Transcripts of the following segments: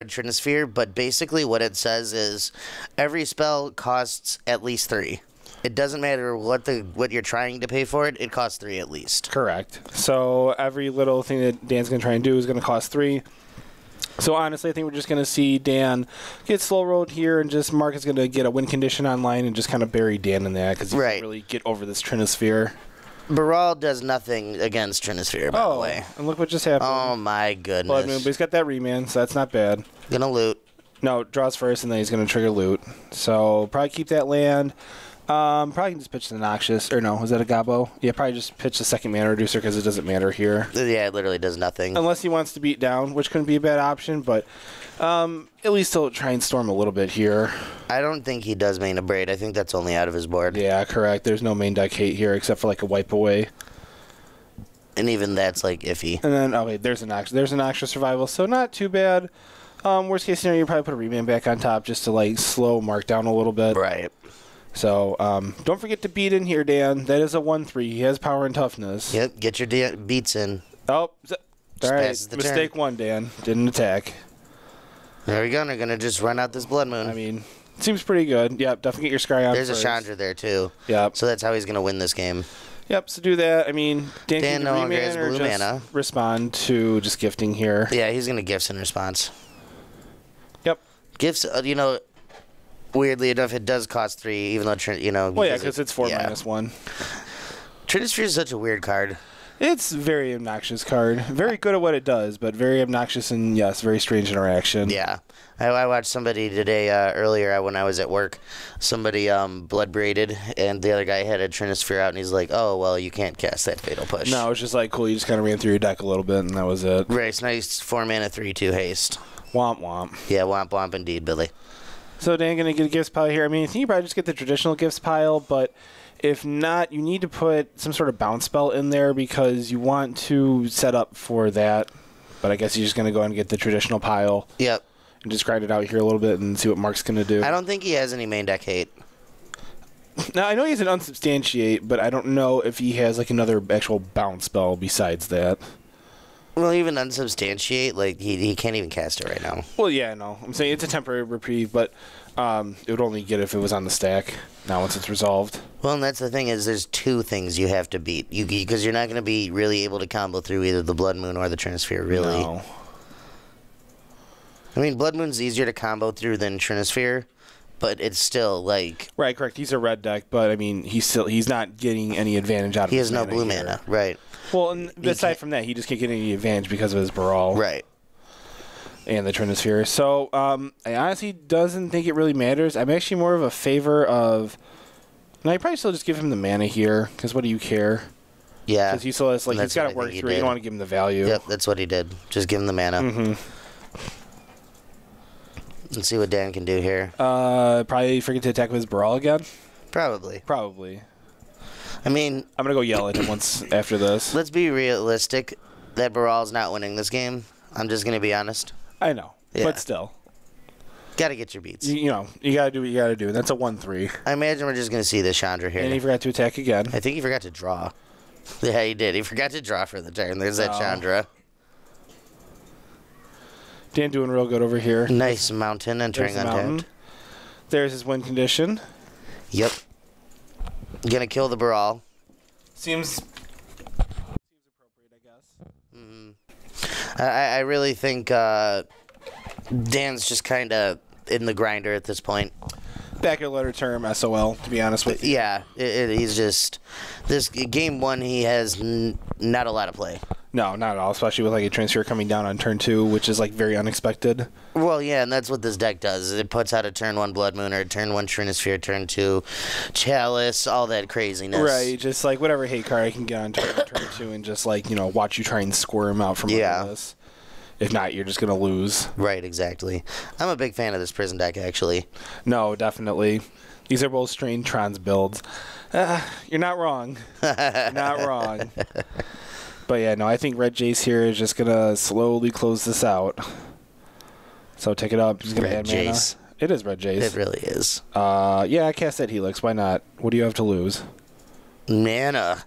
Trinisphere, but basically what it says is every spell costs at least 3. It doesn't matter what you're trying to pay for it. It costs 3 at least. Correct. So every little thing that Dan's going to try and do is going to cost 3. So honestly, I think we're just going to see Dan get slow rolled here, and just Mark is going to get a win condition online and just kind of bury Dan in that because he can't really get over this Trinisphere. Baral does nothing against Trinisphere, by the way. And look what just happened. Oh, my goodness. Blood Moon, but he's got that remand, so that's not bad. Gonna loot. No, draws first, and then he's going to trigger loot. So probably keep that land. Probably can just pitch the Noxious. Or no, was that a Gobbo? Yeah, probably just pitch the second mana reducer because it doesn't matter here. Yeah, it literally does nothing. Unless he wants to beat down, which couldn't be a bad option, but at least he'll try and storm a little bit here. I don't think he does main a Braid. I think that's only out of his board. Yeah, correct. There's no main deck hate here except for like a wipe away. And even that's like iffy. And then, okay, there's an extra survival, so not too bad. Worst case scenario, you probably put a remand back on top just to like slow Mark down a little bit. Right. So don't forget to beat in here, Dan. That is a 1/3. He has power and toughness. Yep, get your beats in. Oh, all right. Mistake turn. 1, Dan. Didn't attack. There we go. They're going to just run out this Blood Moon. I mean, seems pretty good. Yep, definitely get your Scry on There's first. a Chandra there, too. Yep. So that's how he's going to win this game. Yep, so do that. I mean, Dan can no longer has remand or blue just mana. Respond to just gifting here. Yeah, he's going to gifts in response. Yep. Gifts, weirdly enough, it does cost 3, even though, Well, yeah, because it's 4 minus 1. Trinisphere is such a weird card. It's a very obnoxious card. Very good at what it does, but very obnoxious and, yes, very strange interaction. Yeah. I watched somebody today, earlier when I was at work, somebody blood braided, and the other guy had a Trinisphere out, and he's like, oh, well, you can't cast that Fatal Push. No, it's just like, cool, you just kind of ran through your deck a little bit, and that was it. Right, it's nice 4 mana, 3/2 haste. Womp womp. Yeah, womp womp indeed, Billy. So Dan going to get a gifts pile here. I mean, I think you probably just get the traditional gifts pile, but if not, you need to put some sort of bounce spell in there because you want to set up for that. But I guess you're just going to go and get the traditional pile. Yep. And just grind it out here a little bit and see what Mark's going to do. I don't think he has any main deck hate. Now, I know he's an unsubstantiate, but I don't know if he has like another actual bounce spell besides that. Well, even unsubstantiate, like, he can't even cast it right now. Well, yeah, no. I'm saying it's a temporary reprieve, but it would only get it if it was on the stack. Now, once it's resolved. Well, and that's the thing is there's 2 things you have to beat. Because you're not going to be really able to combo through either the Blood Moon or the Trinisphere, really. No. I mean, Blood Moon's easier to combo through than Trinisphere, but it's still, like... Right, correct. He's a red deck, but, I mean, he's not getting any advantage out of He has his no mana blue here. mana, right. Well, and aside from that, he just can't get any advantage because of his Baral. Right. And the Trinisphere. So, I honestly doesn't think it really matters. I'm actually more of a favor of... Now, you probably still just give him the mana here, because what do you care? Yeah. Because he still has, like, he's got to work through it. You don't want to give him the value. Yep, that's what he did. Just give him the mana. Mm-hmm. Let's see what Dan can do here. Probably forget to attack with his Baral again? Probably. Probably. I mean... I'm going to go yell at him once after this. Let's be realistic. That Baral's not winning this game. I'm just going to be honest. I know. Yeah. But still. Got to get your beats. You got to do what you got to do. That's a 1/3. I imagine we're just going to see this Chandra here. And he forgot to attack again. I think he forgot to draw. Yeah, he did. He forgot to draw for the turn. There's that Chandra. Dan doing real good over here. Nice mountain entering untapped. There's his win condition. Yep. Gonna kill the Baral. Seems appropriate, I guess. I really think Dan's just kind of in the grinder at this point. Back at letter term, SOL, to be honest with you. Yeah, he's just... This game 1, he has not a lot of play. No, not at all, especially with like a transfer coming down on turn 2, which is like very unexpected. Well, yeah, and that's what this deck does. It puts out a turn 1 Blood Moon or a turn 1 Trinisphere, turn 2 Chalice, all that craziness. Right, just like whatever hate card I can get on turn 2 and just like, watch you try and squirm out from under this. If not, you're just going to lose. Right, exactly. I'm a big fan of this prison deck, actually. No, definitely. These are both Strain Trons builds. You're not wrong. You're not wrong. But yeah, no, I think Red Jace here is just going to slowly close this out. So take it up. He's going to add mana. Jace. It is Red Jace. It really is. Yeah, I cast that Helix. Why not? What do you have to lose? Mana.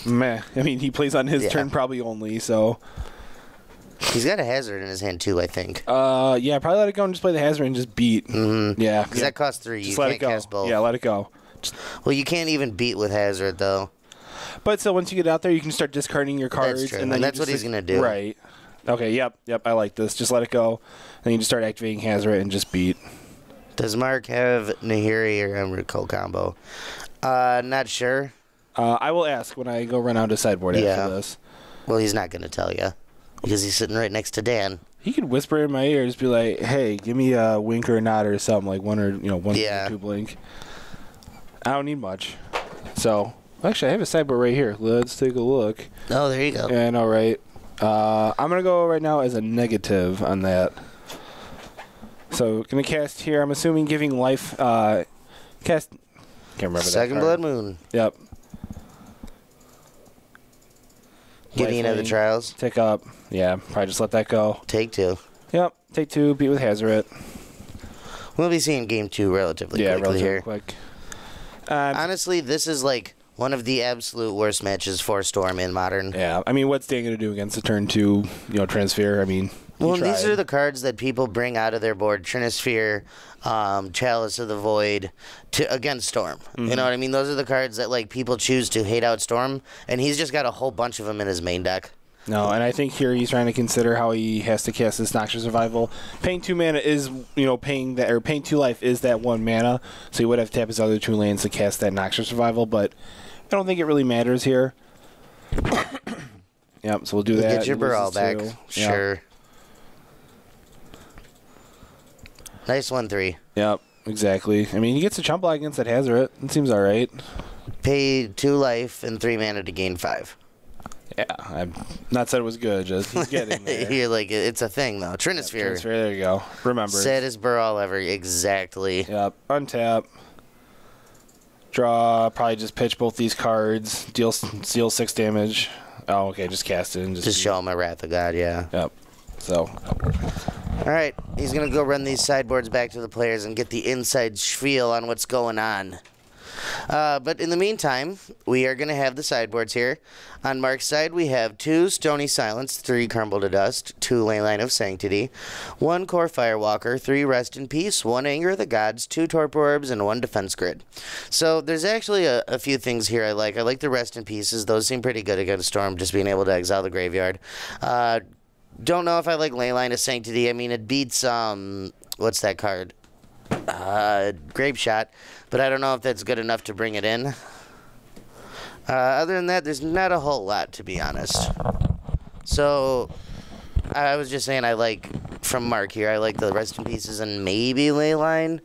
Meh. I mean, he plays on his turn probably only, so... He's got a hazard in his hand, too, I think. Yeah, probably let it go and just play the hazard and just beat. Mm-hmm. Yeah. Because that costs 3. Just you let can't it go. cast both. Yeah, let it go. Well, you can't even beat with hazard, though. But so once you get out there, you can start discarding your cards. That's true. And then that's what he's going to do. Right. Okay, yep, I like this. Just let it go. Then you just start activating hazard and just beat. Does Marc have Nahiri or Emrakul combo? Not sure. I will ask when I go run out a sideboard after this. Well, he's not going to tell you because he's sitting right next to Dan. He could whisper in my ear, just be like, "Hey, give me a wink or a nod or something, like one or two blink." I don't need much. So actually, I have a sideboard right here. Let's take a look. Oh, there you go. Yeah, I know, right? I'm gonna go right now as a negative on that. So gonna cast here. I'm assuming giving life. Cast. Can't remember Second that Blood Moon. Yep. Give me another trials. Tick up. Yeah, probably just let that go. Take 2. Yep. Take 2. Beat with Hazoret. We'll be seeing game 2 relatively quickly here. Quick. Honestly, this is like one of the absolute worst matches for Storm in Modern. Yeah. I mean, what's Dan going to do against the turn 2, Trinisphere? I mean, well, these are the cards that people bring out of their board. Trinisphere, Chalice of the Void, against Storm. Mm-hmm. You know what I mean? Those are the cards that like people choose to hate out Storm, and he's just got a whole bunch of them in his main deck. No, and I think here he's trying to consider how he has to cast this Noxious Survival. Paying 2 mana is, paying 2 life is that 1 mana, so he would have to tap his other 2 lands to cast that Noxious Survival, but I don't think it really matters here. Yep, so we'll do that. Get your Baral back. Sure. Yep. Nice 1/3. Yep, exactly. I mean, he gets a chump block against that Hazoret. It seems all right. Pay 2 life and 3 mana to gain 5. Yeah, I've not said it was good. Just he's getting there. You're like, it's a thing, though. Trinisphere. Trinisphere, there you go. Remember. Saddest Baral ever. Exactly. Yep. Untap. Draw. Probably just pitch both these cards. Deal 6 damage. Oh, okay. Just cast it. And just show him a Wrath of God, yeah. Yep. So. All right. He's going to go run these sideboards back to the players and get the inside spiel on what's going on. But in the meantime, we are going to have the sideboards here. On Marc's side, we have 2 Stony Silence, 3 Crumble to Dust, 2 Leyline of Sanctity, 1 Core Firewalker, 3 Rest in Peace, 1 Anger of the Gods, 2 Torpor Orbs, and 1 Defense Grid. So there's actually a few things here I like. I like the Rest in Pieces. Those seem pretty good against Storm, just being able to exile the graveyard. Don't know if I like Leyline of Sanctity. I mean, it beats, what's that card? Grape Shot, but I don't know if that's good enough to bring it in. Other than that, there's not a whole lot, to be honest. So, I was just saying I like, from Marc here, I like the Rest in Pieces and maybe Leyline.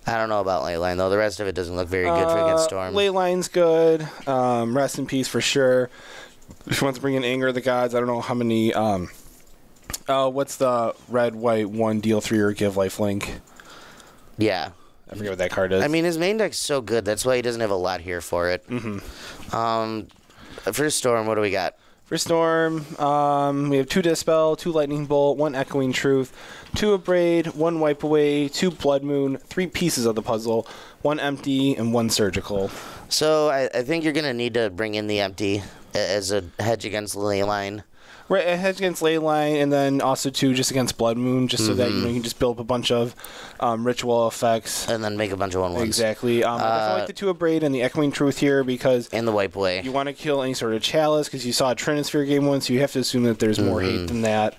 I don't know about Leyline, though. The rest of it doesn't look very good for against Storm. Leyline's good. Rest in Peace for sure. If you want to bring in Anger of the Gods, I don't know how many... what's the red, white, 1 deal 3 or give life link? Yeah. I forget what that card is. I mean, his main deck's so good. That's why he doesn't have a lot here for it. Mm-hmm. For Storm, what do we got? For Storm, we have 2 Dispel, 2 Lightning Bolt, 1 Echoing Truth, 2 Abrade, 1 Wipe Away, 2 Blood Moon, 3 pieces of the puzzle, 1 Empty, and 1 Surgical. So I think you're going to need to bring in the Empty as a hedge against Leyline. Right, a hedge against Leyline, and then also 2 just against Blood Moon, just so that you can just build up a bunch of ritual effects. And then make a bunch of 1/1s. Exactly. I definitely like the 2 Abrade and the Echoing Truth here because... And the Wipe Away. You want to kill any sort of Chalice because you saw a Trinisphere game once, so you have to assume that there's more hate than that.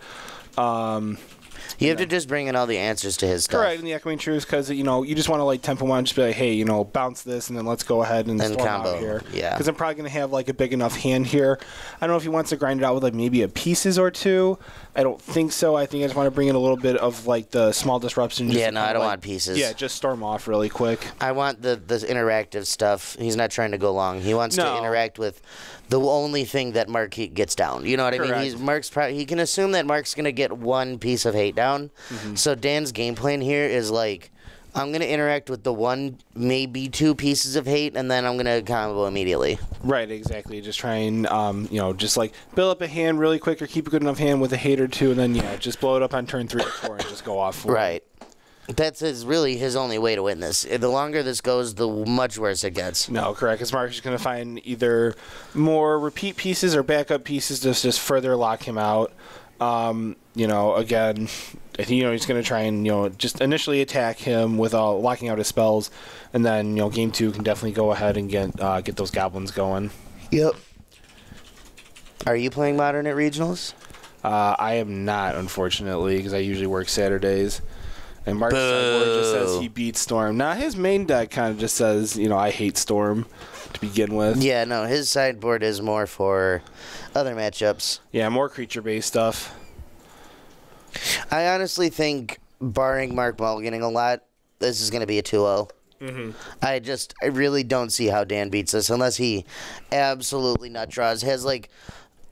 You have to just bring in all the answers to his stuff. Correct, and the Echoing Truth, because, you just want to, tempo 1, just be like, hey, bounce this, and then let's go ahead and storm combo out here. Yeah. Because I'm probably going to have, a big enough hand here. I don't know if he wants to grind it out with, maybe a pieces or 2. I don't think so. I think I just want to bring in a little bit of, the small disruption. Yeah, no, I don't want pieces. Yeah, just storm off really quick. I want the interactive stuff. He's not trying to go long. He wants to interact with the only thing that Marc gets down. You know what I mean? He can assume that Marc's going to get 1 piece of hate down. Mm-hmm. So Dan's game plan here is I'm going to interact with the 1, maybe 2 pieces of hate, and then I'm going to combo immediately. Right, exactly. Just try and, just build up a hand really quick or keep a good enough hand with a hate or 2, and then, just blow it up on turn 3 or 4 and just go off. Right. That's really his only way to win this. The longer this goes, the much worse it gets. No, correct. Because Marc is going to find either more repeat pieces or backup pieces to just further lock him out. Again, I think he's going to try and just initially attack him with locking out his spells, and then game 2 can definitely go ahead and get those goblins going. Yep. Are you playing Modern at regionals? I am not, unfortunately, because I usually work Saturdays. And Mark's sideboard just says he beats Storm. Now, his main deck kind of just says, I hate Storm to begin with. Yeah, no, his sideboard is more for other matchups. Yeah, more creature-based stuff. I honestly think, barring Mark mulliganing a lot, this is going to be a 2-0. Mm-hmm. I really don't see how Dan beats this unless he absolutely nut draws. Has,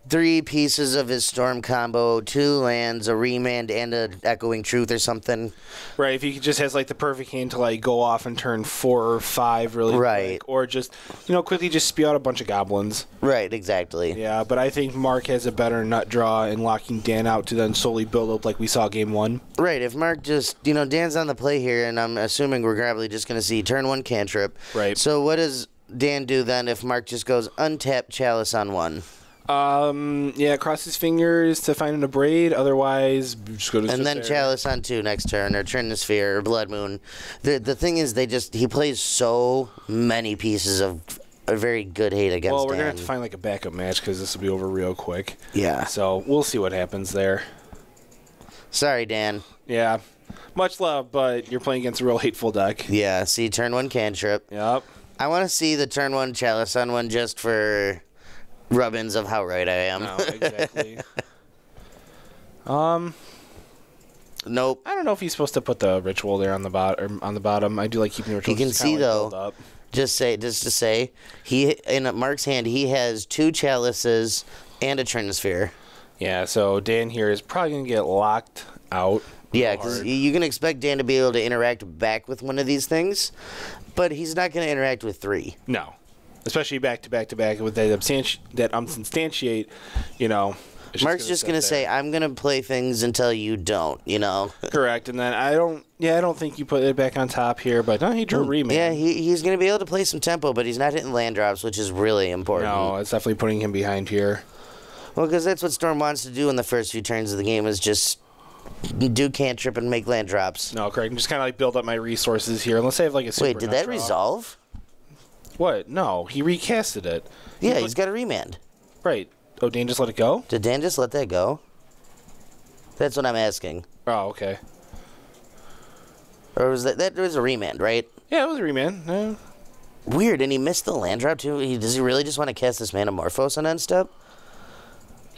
3 pieces of his Storm combo, 2 lands, a Remand, and a Echoing Truth or something. Right, if he just has the perfect hand to go off and turn 4 or 5 really quick, or just quickly just spew out a bunch of goblins. Right, exactly. Yeah, but I think Mark has a better nut draw in locking Dan out to then slowly build up like we saw game 1. Right, if Mark just Dan's on the play here, and I'm assuming we're probably just going to see turn 1 cantrip. Right. So what does Dan do then if Mark just goes untap Chalice on 1? Cross his fingers to find an Abrade. Otherwise, just go to and then there. Chalice on 2 next turn, or Trinisphere, or Blood Moon. The thing is, he plays so many pieces of a very good hate against. Well, we're Dan. gonna have to find a backup match because this will be over real quick. Yeah. So we'll see what happens there. Sorry, Dan. Yeah. Much love, but you're playing against a real hateful deck. Yeah. See, turn 1 cantrip. Yep. I want to see the turn 1 Chalice on 1 just for rub-ins of how right I am. No, exactly. Nope. I don't know if he's supposed to put the ritual there on the bottom. I do like keeping the ritual. You can see though. Just to say, in Mark's hand he has 2 chalices and a Trinisphere. Yeah. So Dan here is probably gonna get locked out. Yeah, because you can expect Dan to be able to interact back with one of these things, but he's not going to interact with 3. No. Especially back to back to back with that unsubstantiate, Mark's just going to say, I'm going to play things until you don't, Correct, and then I don't think you put it back on top here, but no, he drew Remand. Yeah, he's going to be able to play some tempo, but he's not hitting land drops, which is really important. No, it's definitely putting him behind here. Well, because that's what Storm wants to do in the first few turns of the game is just do cantrip and make land drops. No, correct. And just kind of build up my resources here. Unless I have a super Wait, did that draw. resolve? What? No, he recasted it. Yeah, he's got a Remand. Right. Oh, Dan just let it go? Did Dan just let that go? That's what I'm asking. Oh, okay. Or was that was a Remand, right? Yeah, it was a Remand. Yeah. Weird, and he missed the land drop too. Does he really just want to cast this Manamorphose on end step?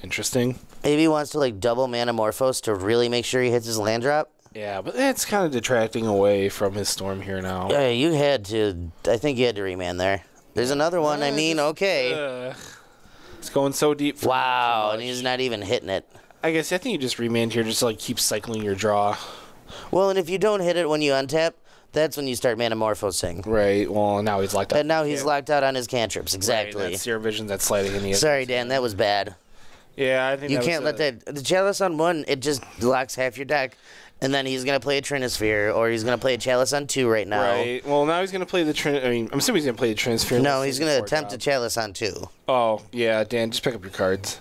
Interesting. Maybe he wants to double Manamorphose to really make sure he hits his land drop? Yeah, but that's kind of detracting away from his Storm here now. Yeah, you had to. I think you had to Remand there. There's another one. Okay. It's going so deep. Wow, and he's not even hitting it. I think you just Remand here just to keep cycling your draw. Well, and if you don't hit it when you untap, that's when you start Manamorphosing. Right. Well, now he's locked out. And now he's locked out on his cantrips. Exactly. Right, that's your vision that's sliding in the. Sorry, Dan. That was bad. Yeah, I think you can't let that. The Chalice on 1, it just locks half your deck. And then he's going to play a Trinisphere, or he's going to play a Chalice on 2 right now. Right. Well, now he's going to play the I'm assuming he's going to play the Trinisphere. No, he's going to attempt a Chalice on 2. Oh, yeah, Dan, just pick up your cards.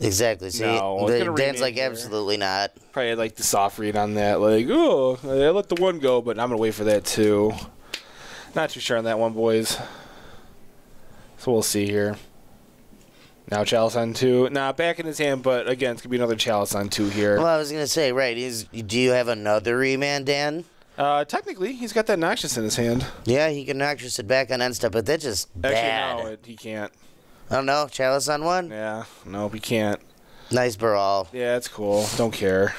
Exactly. See, Dan's like, absolutely not. Probably had the soft read on that. I let the 1 go, but I'm going to wait for that 2. Not too sure on that one, boys. So we'll see here. Now Chalice on 2. Nah, back in his hand, but again, it's going to be another Chalice on 2 here. Well, I was going to say, right, do you have another Remand, Dan? Technically, he's got that Noxious in his hand. Yeah, he can Noxious it back on end step, but that's just bad. Actually, no, he can't. Oh, no? Chalice on 1? Yeah, nope, he can't. Nice Baral. Yeah, it's cool. Don't care.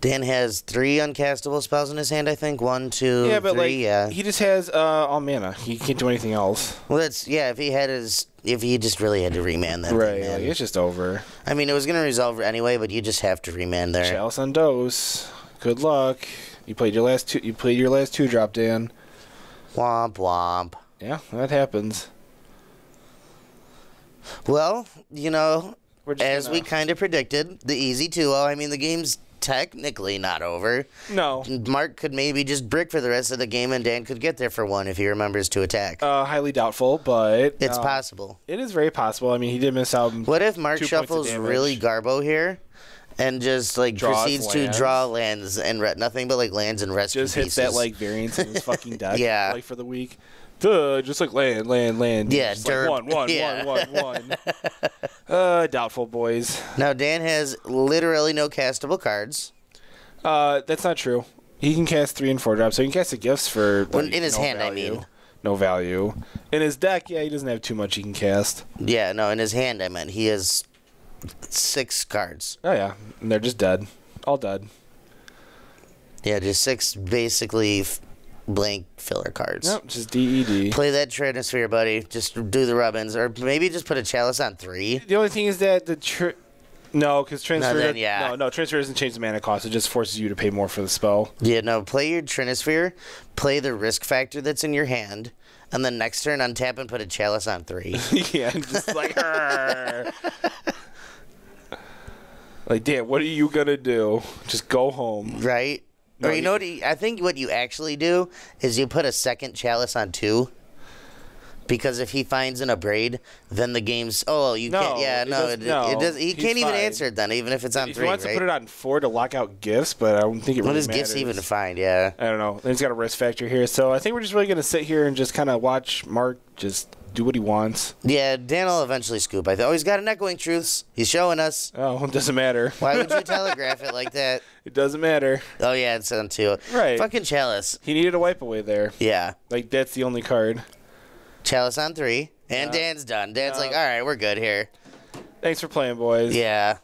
Dan has 3 uncastable spells in his hand, I think. 1, 2, yeah, but 3, yeah. He just has all mana. He can't do anything else. Well, if he just really had to Remand that right, thing, man. It's just over. I mean, it was going to resolve anyway, but you just have to Remand there. Chalice on Dose. Good luck. You played your last 2. You played your last 2 drop, Dan. Womp womp. Yeah, that happens. Well, as we kind of predicted, the easy 2-0. I mean, the game's technically not over. No. Mark could maybe just brick for the rest of the game, and Dan could get there for one if he remembers to attack. Highly doubtful, but It's possible. It is very possible. I mean, he did miss out. What if Mark shuffles really Garbo here? And just proceeds to draw lands and nothing but lands and rescue just hits pieces. that variance in his fucking deck. Yeah. For the week. Just land. Yeah, just derp. One. Doubtful, boys. Now Dan has literally no castable cards. That's not true. He can cast 3 and 4 drops, so he can cast the gifts for in his hand, value. I mean. No value. In his deck, he doesn't have too much he can cast. Yeah, no, in his hand I meant. He has 6 cards. Oh yeah, and they're just dead. All dead. Yeah, just 6 basically blank filler cards. Yep, just DED. Play that Trinisphere, buddy. Just do the rubbins. Or maybe just put a Chalice on 3. The only thing is that no, because transfer. No, transfer doesn't change the mana cost. It just forces you to pay more for the spell. Yeah, no. Play your Trinisphere. Play the risk factor that's in your hand, and then next turn untap and put a Chalice on 3. Yeah, just damn, what are you gonna do? Just go home, right? No, or you know what? I think what you actually do is you put a second Chalice on 2. Because if he finds an Abrade, then the game's... Oh, you can't... Yeah, it does. He can't even answer it then, even if it's on 3, He wants to put it on 4 to lock out gifts, but I don't think it really matters. What does gifts even find, yeah? I don't know. Then he's got a risk factor here. So I think we're just really going to sit here and just kind of watch Mark just do what he wants. Yeah, Dan will eventually scoop. He's got an Echoing Truths. He's showing us. Oh, it doesn't matter. Why would you telegraph it like that? It doesn't matter. Oh, yeah, it's on 2. Right. Fucking Chalice. He needed a wipe away there. Yeah. That's the only card. Chalice on 3. And Dan's done. Dan's all right, we're good here. Thanks for playing, boys. Yeah.